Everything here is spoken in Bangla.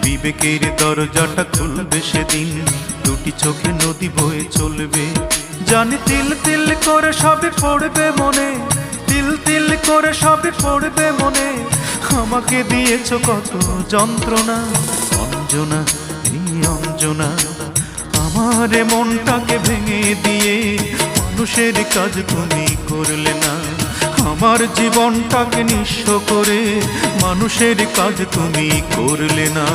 বিবেকের দরজাটা খুলবে সেদিন, দুটি চোখে নদী বয়ে চলবে। জানি তিল তিল করে সবে পড়বে মনে, তিল তিল করে সবে পড়বে মনে। আমাকে দিয়েছ কত যন্ত্রণা অঞ্জনা, এই অঞ্জনা। আমার মনটাকে ভেঙে দিয়ে মানুষের কাজ তুমি করলে না। আমার জীবনটাকে নিঃস্ব করে মানুষের কাজ তুমি করলে না।